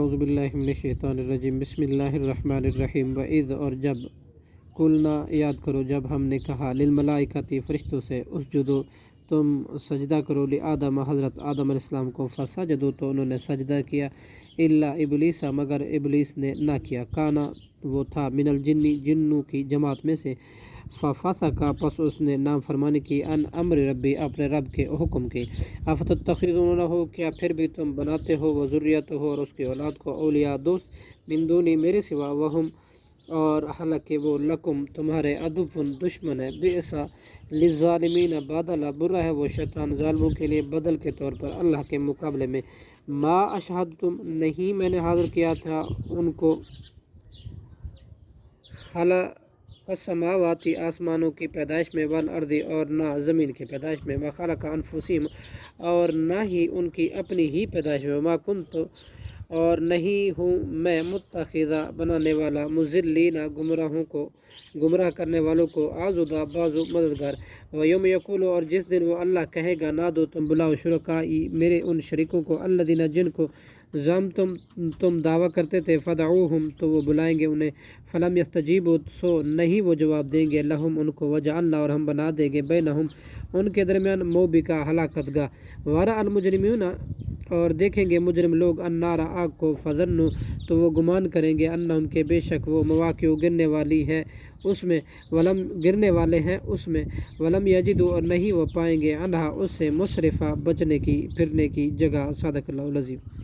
اعوذ باللہ من الشیطان الرجیم بسم اللہ الرحمن الرحیم وَإِذْ اور جب قلنا یاد کرو جب ہم نے کہا للملائکتی فرشتوں سے اسجدو تم سجدہ کرو لآدم حضرت آدم علیہ السلام کو فسجدو تو انہوں نے سجدہ کیا الا ابلیس مگر ابلیس نے نہ کیا کانا وہ تھا من الجن جنوں کی جماعت میں سے ففسق پس اس نے نافرمانی کی ان امر ربی اپنے رب کے حکم کی افتتخذونہ کیا پھر بھی تم بناتے ہو وہ ذریت ہو اور اس کی اولاد کو اولیاء دوست من دونی میرے سوا وہم اور حالانکہ وہ لکم تمہارے عدو دشمن ہے بئسا للظالمین بدلا برا ہے وہ شیطان ظالموں کے لیے بدل کے طور پر اللہ کے مقابلے میں ما اشہدتم نہیں میں نے حاضر کیا تھا ان کو خلق السماواتی آسمانوں کی پیدائش میں والارض اور نہ زمین کی پیدائش میں وخلق انفسہم اور نہ ہی ان کی اپنی ہی پیدائش میں وما کنت اور نہیں ہوں میں متخذہ بنانے والا مضلین گمراہوں کو گمراہ کرنے والوں کو آزودہ بازو مددگار ویوم یقول اور جس دن وہ اللہ کہے گا نادو تم بلاؤ شرکائی میرے ان شریکوں کو الذین جن کو تم دعویٰ کرتے تھے فدعوہم تو وہ بلائیں گے انہیں فلم یستجیبوا سو نہیں وہ جواب دیں گے لہم ان کو وجعلنا اور ہم بنا دیں گے بینہم ان کے درمیان موبقہ ہلاکت گاہ ورأى المجرمون اور دیکھیں گے مجرم لوگ النار آگ کو فظنوا تو وہ گمان کریں گے انہم کے بے شک وہ مواقع گرنے والی ہے اس میں ولم گرنے والے ہیں اس میں ولم یجدوا اور نہیں وہ پائیں گے عنہا اس سے مصرفہ بچنے کی پھرنے کی جگہ صادق اللہ العظیم.